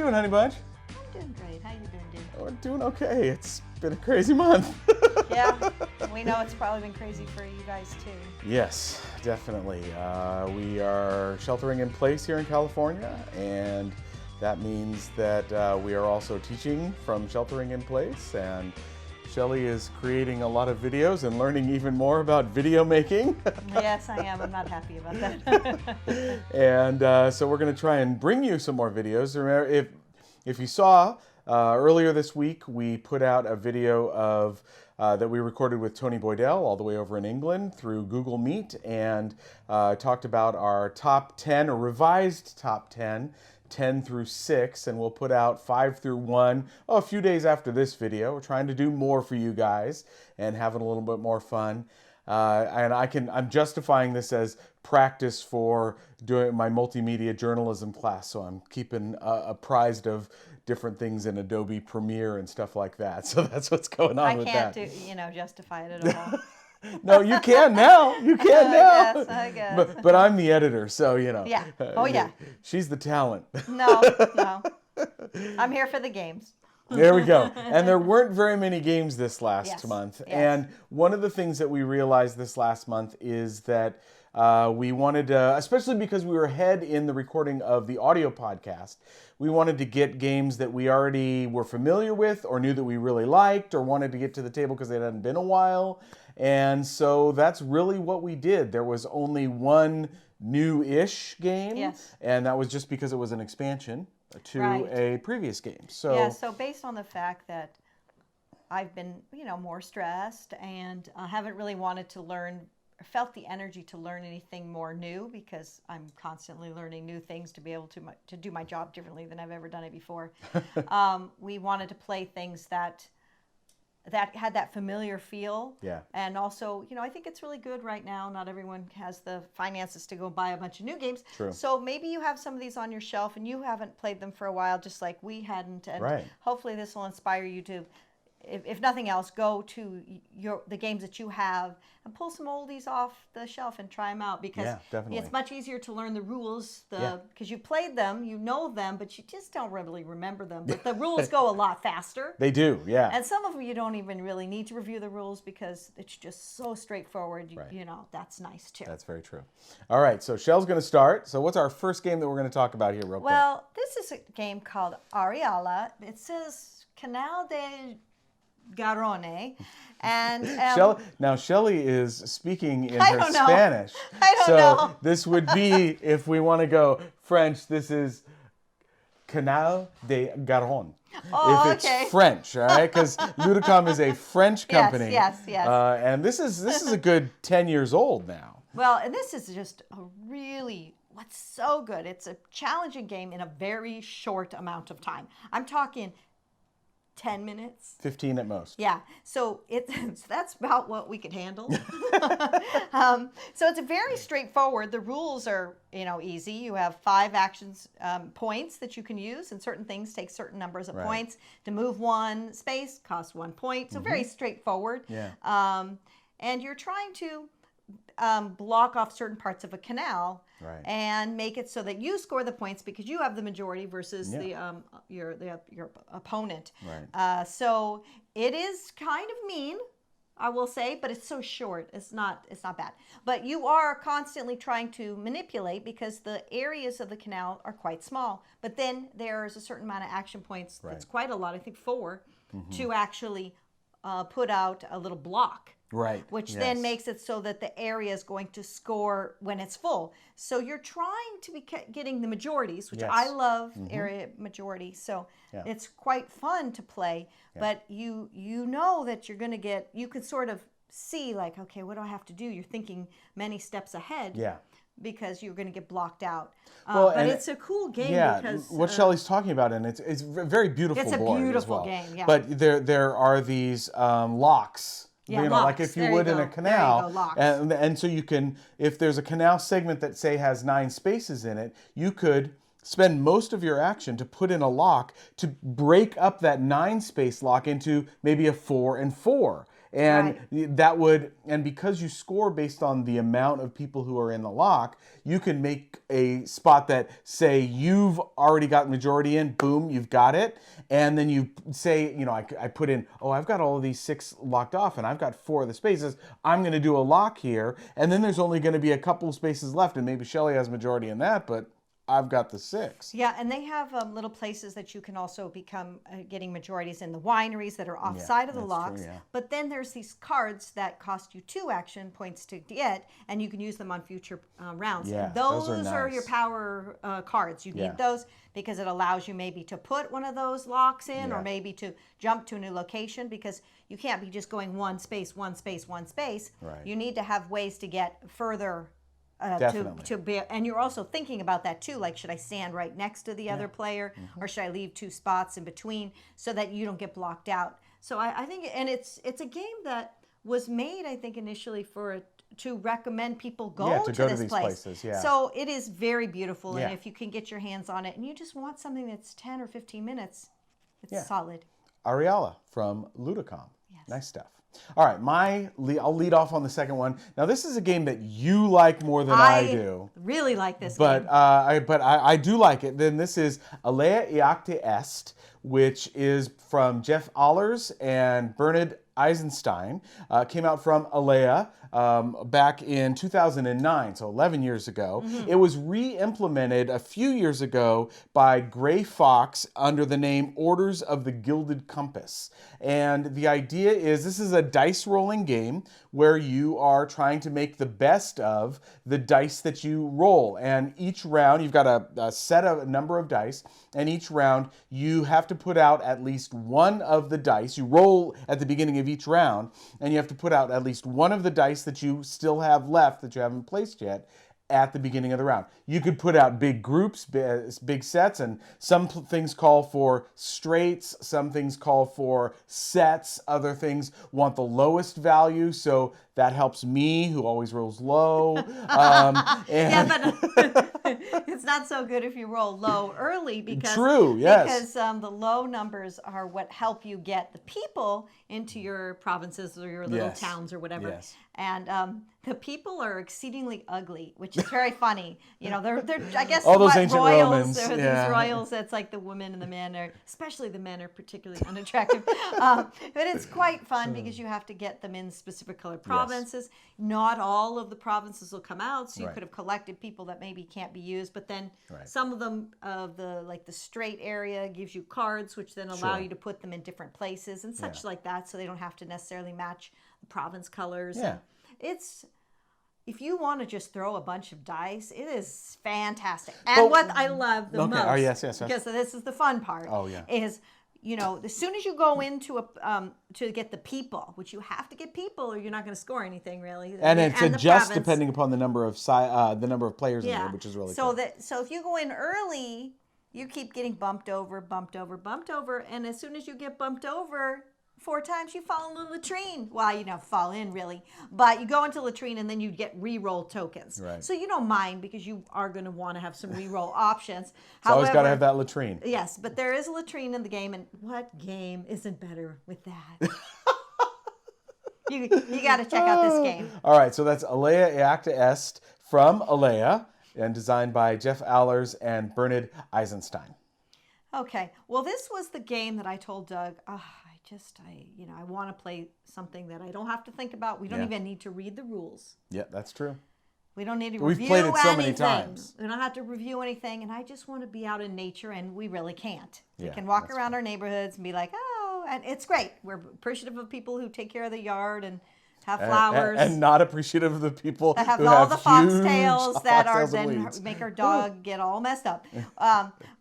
doing, honey bunch? I'm doing great. How you doing, dude? We're doing okay. It's been a crazy month. Yeah, we know it's probably been crazy for you guys too. Yes, definitely. We are sheltering in place here in California, and that means that we are also teaching from sheltering in place, and Shelley is creating a lot of videos and learning even more about video making. Yes, I am. I'm not happy about that. And so we're going to try and bring you some more videos. Remember, if you saw earlier this week, we put out a video of that we recorded with Tony Boydell all the way over in England through Google Meet, and talked about our top 10 or revised top 10. 10 through 6, and we'll put out 5 through 1 a few days after this video. We're trying to do more for you guys and having a little bit more fun. And I'm justifying this as practice for doing my multimedia journalism class, so I'm keeping apprised of different things in Adobe Premiere and stuff like that. So that's what's going on with that. I can't justify it at all. No, you can now. You can now. I guess. But I'm the editor, so Yeah. Oh yeah. She's the talent. No. I'm here for the games. There we go. And there weren't very many games this last month. Yes. And one of the things that we realized this last month is that we wanted to, especially because we were ahead in the recording of the audio podcast, we wanted to get games that we already were familiar with or knew that we really liked or wanted to get to the table because it hadn't been a while. And so that's really what we did. There was only one new-ish game. Yes. And that was just because it was an expansion to a previous game. So yeah, so based on the fact that I've been, more stressed and haven't really wanted to learn, felt the energy to learn anything more new, because I'm constantly learning new things to be able to do my job differently than I've ever done it before. We wanted to play things that had that familiar feel. Yeah. And also, I think it's really good right now. Not everyone has the finances to go buy a bunch of new games. True. So maybe you have some of these on your shelf and you haven't played them for a while, just like we hadn't. And hopefully this will inspire you to, if nothing else, go to the games that you have and pull some oldies off the shelf and try them out, because it's much easier to learn the rules because you played them, you know them, but you just don't really remember them. But the rules go a lot faster. They do, yeah. And some of them you don't even really need to review the rules because it's just so straightforward. That's nice too. That's very true. All right, so Shell's going to start. So what's our first game that we're going to talk about here real quick? Well, this is a game called Arriala. It says Canal de Garrone, and now Shelley is speaking in I her don't know. Spanish. I don't know. This would be, if we want to go French, this is Canal de Garonne. Oh, if it's okay. French, all right, because Ludicom is a French company. Yes. And this is a good 10 years old now. Well, and this is just what's so good. It's a challenging game in a very short amount of time. I'm talking 10 minutes. 15 at most. Yeah. So that's about what we could handle. So it's very straightforward. The rules are, easy. You have 5 actions points that you can use, and certain things take certain numbers of points. To move 1 space costs 1 point. So very straightforward. Yeah. And you're trying to block off certain parts of a canal and make it so that you score the points because you have the majority versus your opponent. Right. So it is kind of mean, I will say, but it's so short. It's not bad. But you are constantly trying to manipulate because the areas of the canal are quite small. But then there's a certain amount of action points. That's quite a lot. I think 4 to actually put out a little block. Right. Which then makes it so that the area is going to score when it's full. So you're trying to be getting the majorities, which I love area majority. So it's quite fun to play. But you know that you're going to get, you can sort of see like, okay, what do I have to do? You're thinking many steps ahead. Yeah. Because you're going to get blocked out. But it's a cool game because... what Shelley's talking about, and it's a very beautiful board as well. It's a beautiful game, yeah. But there are these locks. Locks. Like if you would in a canal. There you go, locks. And so you can, if there's a canal segment that say has 9 spaces in it, you could spend most of your action to put in a lock to break up that 9 space lock into maybe a 4 and 4. And that would, and because you score based on the amount of people who are in the lock, you can make a spot that, say, you've already got majority in, boom, you've got it. And then you say, you know, I put in, oh, I've got all of these 6 locked off and I've got 4 of the spaces. I'm going to do a lock here. And then there's only going to be a couple of spaces left, and maybe Shelley has majority in that, but I've got the 6. Yeah, and they have little places that you can also become getting majorities in the wineries that are offside of the locks. True, yeah. But then there's these cards that cost you 2 action points to get, and you can use them on future rounds. Yeah, those are are nice. your power cards. You need those because it allows you maybe to put one of those locks in, or maybe to jump to a new location, because you can't be just going one space, one space, one space. Right. You need to have ways to get further. Definitely. To be, and you're also thinking about that too. Like, should I stand right next to the other player, or should I leave 2 spots in between so that you don't get blocked out? So I think, and it's a game that was made, I think, initially to recommend people go to these this places. Yeah. So it is very beautiful, Yeah. and if you can get your hands on it, and you just want something that's 10 or 15 minutes, it's solid. Arriala from Ludicom. Yes. Nice stuff. All right, I'll lead off on the second one. Now, this is a game that you like more than I do. Really like this but, game. I do like it. Then this is Alea Iacta Est, which is from Jeff Allers and Bernard Eisenstein. Came out from Alea back in 2009, so 11 years ago. It was re-implemented a few years ago by Gray Fox under the name Orders of the Gilded Compass. And the idea is this is a dice rolling game where you are trying to make the best of the dice that you roll. And each round, you've got a number of dice, and each round you have to put out at least one of the dice. You roll at the beginning of each round, and you have to put out at least one of the dice that you still have left that you haven't placed yet at the beginning of the round. You could put out big groups, big sets, and some things call for straights, some things call for sets, other things want the lowest value, so that helps me, who always rolls low. Yeah, but it's not so good if you roll low early, because because the low numbers are what help you get the people into your provinces or your little towns or whatever. Yes. And the people are exceedingly ugly, which is very funny. You know, they're I guess all those ancient royals. Romans. These royals. That's like the women and the men are, especially the men, are particularly unattractive. But it's quite fun because you have to get them in specific colored provinces. Not all of the provinces will come out, so you could have collected people that maybe can't be used. But then some of them, the straight area, gives you cards, which then allow you to put them in different places and such like that, so they don't have to necessarily match the province colors. Yeah. It's, if you want to just throw a bunch of dice, it is fantastic. And what I love the most, because this is the fun part, is, you know, as soon as you go into to get the people, which you have to get people or you're not going to score anything really. And it's adjust depending upon the number of players in there, which is really cool. So if you go in early, you keep getting bumped over, and as soon as you get bumped over 4 times, you fall in the latrine. Well, you don't fall in really, but you go into latrine and then you get re-roll tokens. Right. So you don't mind, because you are going to want to have some re-roll options. So always got to have that latrine. Yes, but there is a latrine in the game, and what game isn't better with that? you got to check out this game. All right, so that's Alea Iacta Est from Alea, and designed by Jeff Allers and Bernard Eisenstein. Okay, well, this was the game that I told Doug, I want to play something that I don't have to think about. We don't even need to read the rules. Yeah, that's true. We don't need to We've review played it so anything. many times. We don't have to review anything, and I just want to be out in nature, and we really can't. Yeah, we can walk around our neighborhoods and be like, oh, and it's great. We're appreciative of people who take care of the yard and have flowers. And not appreciative of the people that have who all have the huge foxtails that weeds. make our dog get all messed up.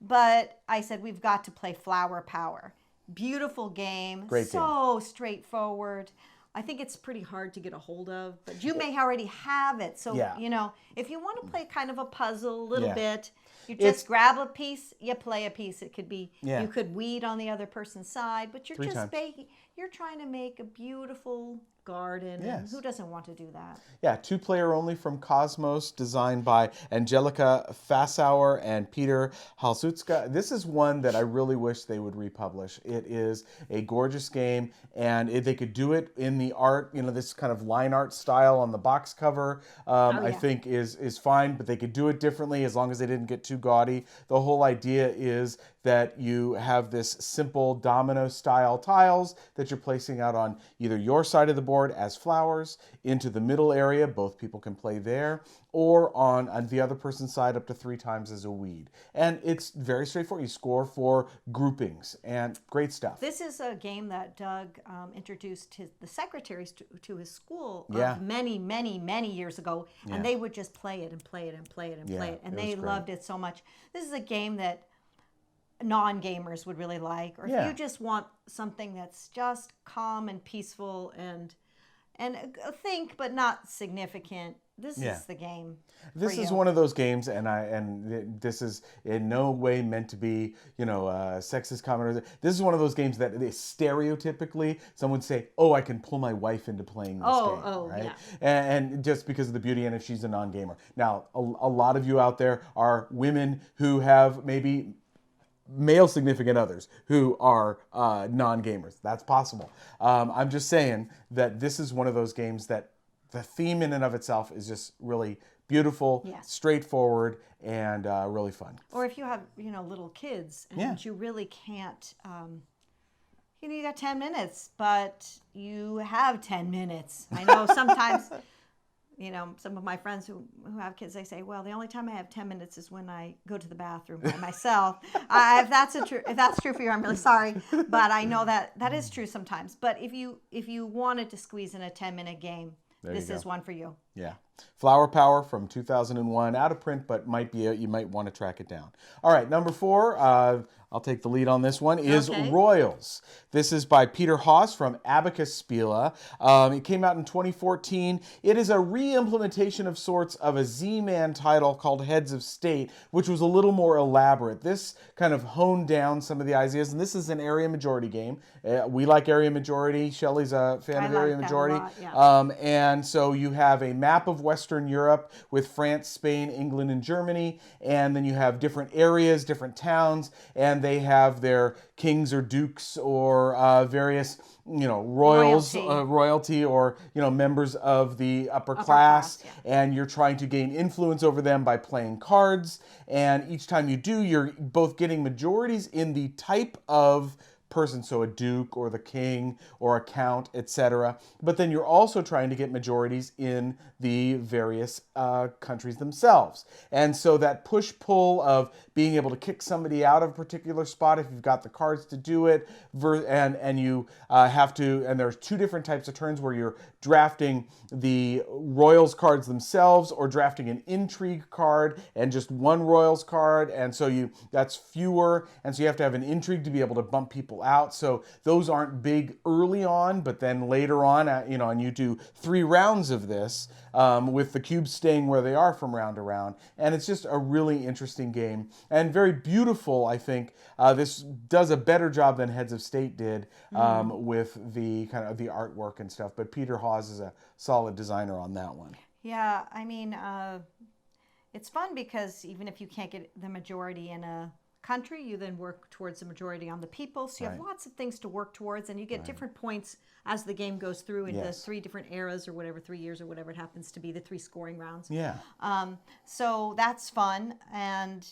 But I said, we've got to play flowerpower. Beautiful game. Great so straightforward. I think it's pretty hard to get a hold of, but you may already have it. So, you know, if you want to play kind of a puzzle a little bit, you just grab a piece, you play a piece. It could be, you could weed on the other person's side, but you're you're trying to make a beautiful garden. Yes. And who doesn't want to do that? Yeah, 2-player only from Cosmos, designed by Angelika Fassauer and Peter Halsutska. This is one that I really wish they would republish. It is a gorgeous game, and they could do it in the art, this kind of line art style on the box cover, I think is fine, but they could do it differently as long as they didn't get too gaudy. The whole idea is that you have this simple domino style tiles that you're placing out on either your side of the board as flowers, into the middle area, both people can play there, or on the other person's side up to 3 times as a weed. And it's very straightforward. You score for groupings, and great stuff. This is a game that Doug introduced the secretaries to his school many, many, many years ago, and they would just play it and play it and play it and play it, and they loved it so much. This is a game that non-gamers would really like, or if you just want something that's just calm and peaceful and think but not significant, this is the game. This is one of those games, and this is in no way meant to be, sexist comment. This is one of those games that stereotypically someone would say, "Oh, I can pull my wife into playing this game," right? Yeah. And just because of the beauty, and if she's a non-gamer. Now, a lot of you out there are women who have maybe male significant others who are non-gamers. That's possible. I'm just saying that this is one of those games that the theme in and of itself is just really beautiful, straightforward, and really fun. Or if you have, little kids and you really can't, you got 10 minutes, but you have 10 minutes. I know sometimes... some of my friends who have kids, they say, well, the only time I have 10 minutes is when I go to the bathroom by myself. If that's true for you, I'm really sorry. But I know that is true sometimes. But if you wanted to squeeze in a 10-minute game, this is one for you. Yeah. Flowerpower from 2001, out of print, but you might want to track it down. All right, number 4, I'll take the lead on this one, is Royals. This is by Peter Haas from Abacus Spiele. It came out in 2014. It is a re-implementation of sorts of a Z-Man title called Heads of State, which was a little more elaborate. This kind of honed down some of the ideas, and this is an area majority game. We like area majority. Shelley's a fan of area majority. And so you have a map of Western Europe with France, Spain, England, and Germany, and then you have different areas, different towns, and they have their kings or dukes or various, royalty or, members of the upper class, and you're trying to gain influence over them by playing cards, and each time you do, you're both getting majorities in the type of person, so a duke or the king or a count, etc. But then you're also trying to get majorities in the various countries themselves. And so that push-pull of being able to kick somebody out of a particular spot if you've got the cards to do it, and you have to, and there's 2 different types of turns where you're drafting the Royals cards themselves or drafting an intrigue card and just 1 Royals card, and so that's fewer, and so you have to have an intrigue to be able to bump people out. So those aren't big early on, but then later on, and you do 3 rounds of this with the cubes staying where they are from round to round, and it's just a really interesting game and very beautiful. I think this does a better job than Heads of State did with the kind of the artwork and stuff. But Peter Haas is a solid designer on that one. Yeah, I mean, it's fun because even if you can't get the majority in a country, you then work towards the majority on the people. So you have lots of things to work towards, and you get different points as the game goes through in the 3 different eras or whatever, 3 years or whatever it happens to be, the 3 scoring rounds. Yeah. So that's fun, and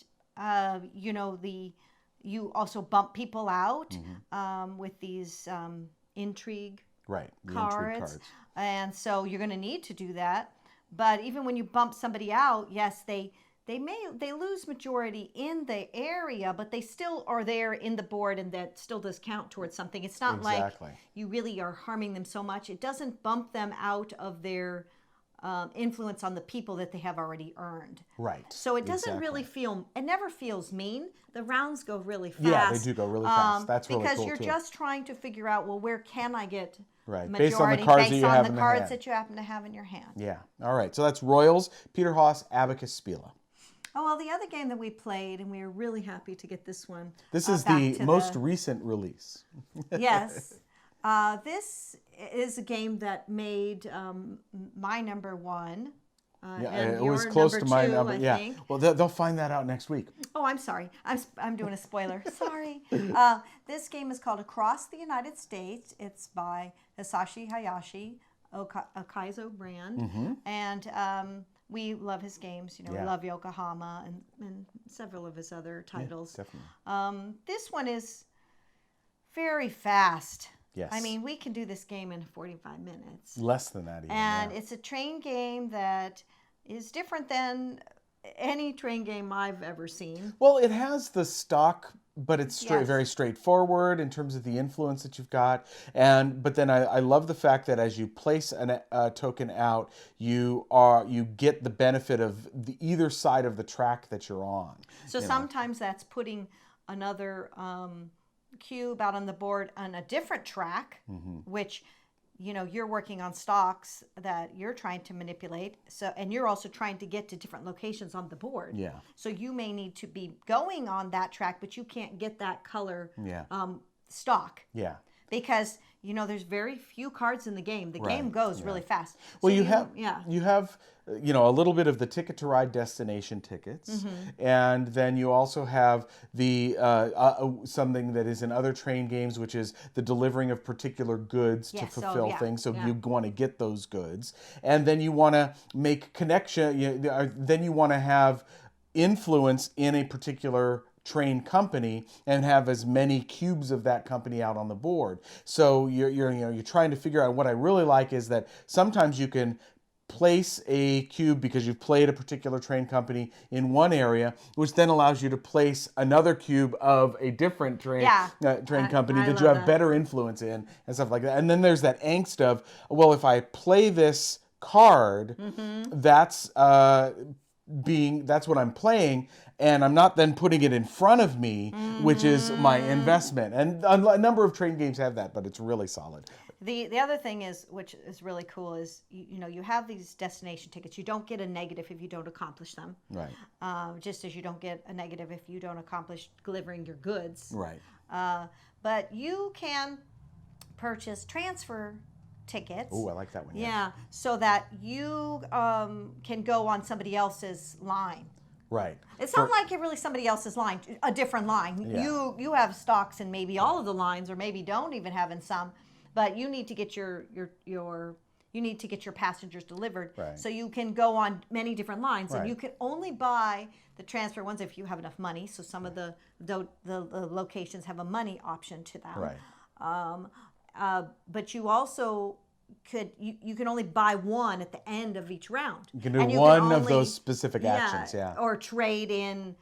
you also bump people out with these intrigue cards, and so you're going to need to do that. But even when you bump somebody out, yes, they lose majority in the area, but they still are there in the board, and that still does count towards something. It's not like you really are harming them so much. It doesn't bump them out of their influence on the people that they have already earned. Right. So it doesn't really feel, it never feels mean. The rounds go really fast. Yeah, they do go really fast. That's really cool because you're just trying to figure out, well, where can I get majority based on the cards that you happen to have in your hand. Yeah. All right. So that's Royals, Peter Haas, Abacus Spiele. Oh, well, the other game that we played, and we were really happy to get this one. This is the most recent release. Yes. This is a game that made my number one. And it was your close number to my two, number. I Yeah. think. Well, they'll find that out next week. Oh, I'm sorry. I'm doing a spoiler. Sorry. This game is called Across the United States. It's by Hisashi Hayashi, Okaizo brand, and we love his games. We love Yokohama and several of his other titles. Yeah, definitely. This one is very fast. Yes. I mean, we can do this game in 45 minutes. Less than that even. And it's a train game that is different than any train game I've ever seen. Well, it has the stock, but it's Yes. very straightforward in terms of the influence that you've got. But then I love the fact that as you place a token out, you get the benefit of either side of the track that you're on. So sometimes that's putting another cube out on the board on a different track, which you're working on stocks that you're trying to manipulate. So, and you're also trying to get to different locations on the board. Yeah. So you may need to be going on that track, but you can't get that color Yeah. stock. Yeah. Because there's very few cards in the game. The game goes really fast. Well, So you have a little bit of the Ticket to Ride destination tickets, and then you also have the something that is in other train games, which is the delivering of particular goods to fulfill things. So you want to get those goods, and then you want to make connection. Then you want to have influence in a particular train company and have as many cubes of that company out on the board. So you're trying to figure out. What I really like is that sometimes you can place a cube because you've played a particular train company in one area, which then allows you to place another cube of a different train company that you have better influence in and stuff like that. And then there's that angst of, well, if I play this card, that's what I'm playing, and I'm not then putting it in front of me, which is my investment. And a number of train games have that, but it's really solid. The other thing is, which is really cool, is you have these destination tickets. You don't get a negative if you don't accomplish them. Right. Just as you don't get a negative if you don't accomplish delivering your goods. Right. But you can purchase transfer tickets. Oh, I like that one. Yeah, so that you can go on somebody else's line. Right. It's not like really somebody else's line, a different line. Yeah. You have stocks in maybe all of the lines, or maybe don't even have in some, but you need to get your passengers delivered. Right. So you can go on many different lines, Right. and you can only buy the transfer ones if you have enough money. So some of the locations have a money option to them. Right. But you also you can only buy one at the end of each round. You can do one of those specific actions, or trade in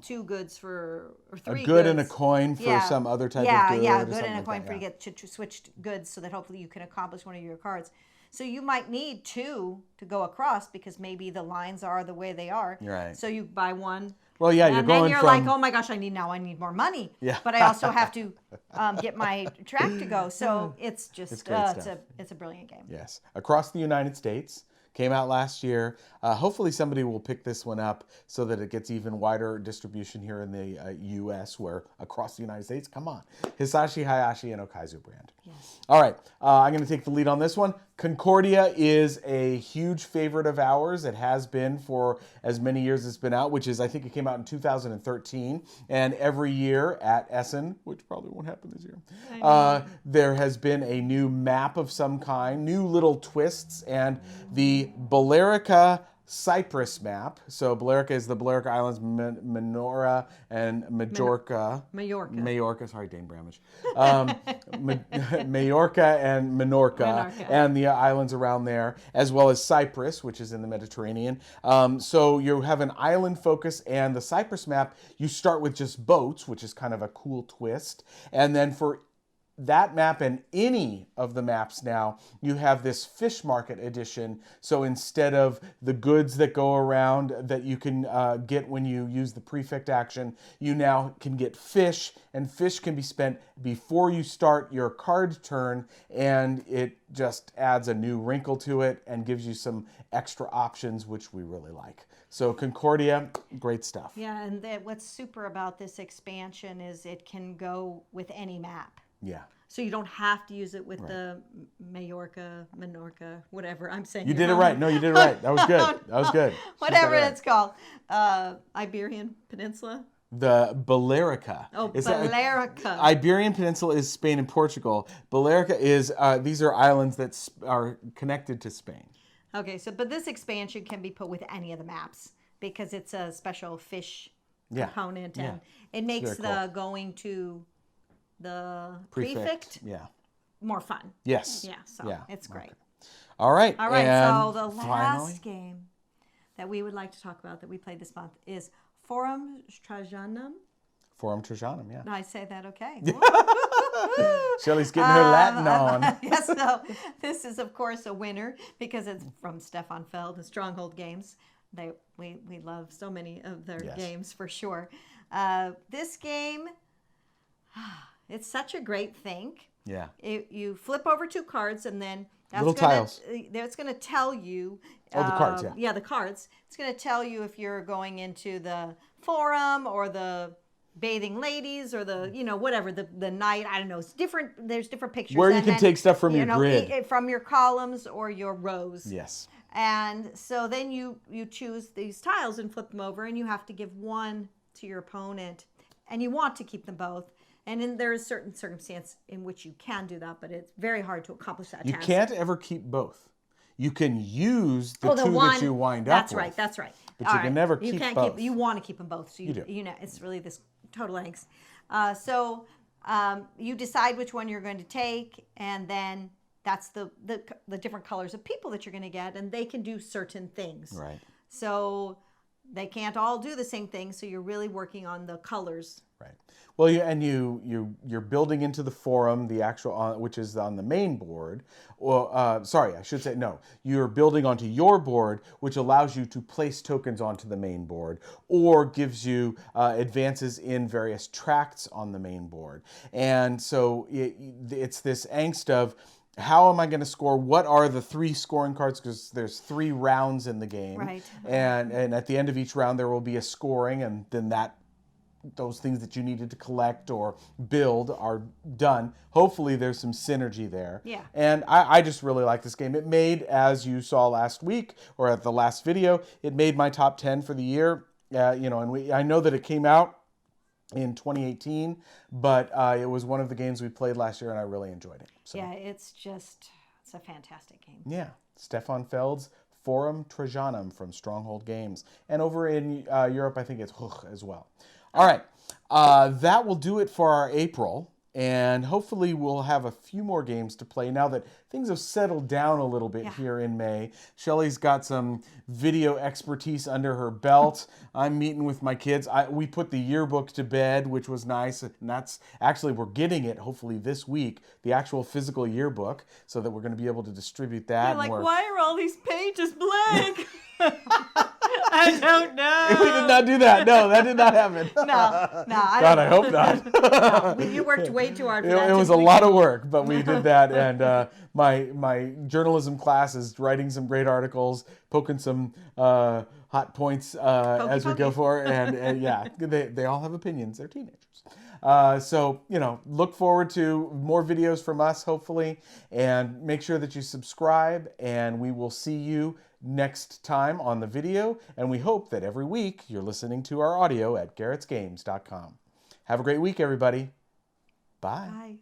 2 goods or 3 a good goods. and a coin for some other type of good. Yeah, or good something and a like coin that, for you to get to switch goods so that hopefully you can accomplish one of your cards. So you might need 2 to go across because maybe the lines are the way they are. Right. So you buy one. Well, yeah, and then you're like, oh my gosh, I need more money. Yeah. But I also have to get my track to go. So it's just it's a brilliant game. Yes. Across the United States. Came out last year. Hopefully somebody will pick this one up so that it gets even wider distribution here in the U.S. where across the United States, come on. Hisashi Hayashi and Okaizo brand. Yes. All right. I'm going to take the lead on this one. Concordia is a huge favorite of ours. It has been for as many years as it's been out, which is, I think it came out in 2013. And every year at Essen, which probably won't happen this year, there has been a new map of some kind, new little twists, and the Balearica Cyprus map. So Balearica is the Balearic Islands, Menorca and Majorca. Majorca, sorry, Dane Bramage. Majorca and Menorca, and the islands around there, as well as Cyprus, which is in the Mediterranean. So you have an island focus, and the Cyprus map, you start with just boats, which is kind of a cool twist. And then for that map and any of the maps now, you have this fish market edition. So instead of the goods that go around that you can get when you use the prefect action, you now can get fish, and fish can be spent before you start your card turn, and it just adds a new wrinkle to it and gives you some extra options, which we really like. So Concordia, great stuff. Yeah, and what's super about this expansion is it can go with any map. Yeah. So you don't have to use it with the Menorca, whatever I'm saying. You did it right. No, you did it right. That was good. That was good. Whatever it's called. Iberian Peninsula. The Balearica. Oh, Balearica. Iberian Peninsula is Spain and Portugal. Balearica is, these are islands that are connected to Spain. Okay, but this expansion can be put with any of the maps because it's a special fish component, and it makes the going to the prefect more fun. Yes. Yeah, so it's great. Okay. All right. All right, so the last game that we would like to talk about that we played this month is Trajanum. Trajanum, yeah. Did I say that okay? Shelley's getting her Latin on. Yes, so this is, of course, a winner because it's from Stefan Feld and Stronghold Games. We love so many of their games for sure. This game, it's such a great thing. Yeah. You flip over 2 cards and then tiles. It's going to tell you. The cards, Yeah, the cards. It's going to tell you if you're going into the forum or the bathing ladies or the whatever the night. I don't know. It's different. There's different pictures where you can take stuff from your grid, from your columns or your rows. Yes. And so then you choose these tiles and flip them over, and you have to give one to your opponent, and you want to keep them both. And then there is certain circumstance in which you can do that, but it's very hard to accomplish that task. You can't ever keep both. You can use the two that you wind up with. That's right. But you can never keep both. You want to keep them both. So you do. It's really this total angst. So you decide which one you're going to take, and then that's the different colors of people that you're going to get, and they can do certain things. Right. So they can't all do the same thing, so you're really working on the colors. Right. Well, you're building into the forum, the actual, which is on the main board. Or sorry, I should say no. You're building onto your board, which allows you to place tokens onto the main board, or gives you advances in various tracts on the main board. And so it's this angst of, how am I going to score? What are the 3 scoring cards? Because there's 3 rounds in the game. Right. And at the end of each round, there will be a scoring, and then those things that you needed to collect or build are done. Hopefully there's some synergy there. Yeah. And I just really like this game. It made, as you saw last week or at the last video, it made my top 10 for the year. And I know that it came out in 2018, but it was one of the games we played last year, and I really enjoyed it. So. Yeah, it's a fantastic game. Yeah, Stefan Feld's Forum Trajanum from Stronghold Games. And over in Europe, I think it's Hoch as well. All right, that will do it for our April, and hopefully we'll have a few more games to play now that things have settled down a little bit here in May. Shelley's got some video expertise under her belt. I'm meeting with my kids. We put the yearbook to bed, which was nice, and that's actually, we're getting it hopefully this week, the actual physical yearbook, so that we're going to be able to distribute that. You're like, why are all these pages blank? I don't know. We did not do that. No, that did not happen. No. God, I hope not. No, you worked way too hard for that. It was a lot of work, but we did that. And my journalism class is writing some great articles, poking some hot points as we go for. And yeah, they all have opinions. They're teenagers. So, look forward to more videos from us, hopefully. And make sure that you subscribe, and we will see you next time on the video, and we hope that every week you're listening to our audio at garrettsgames.com. Have a great week, everybody. Bye. Bye.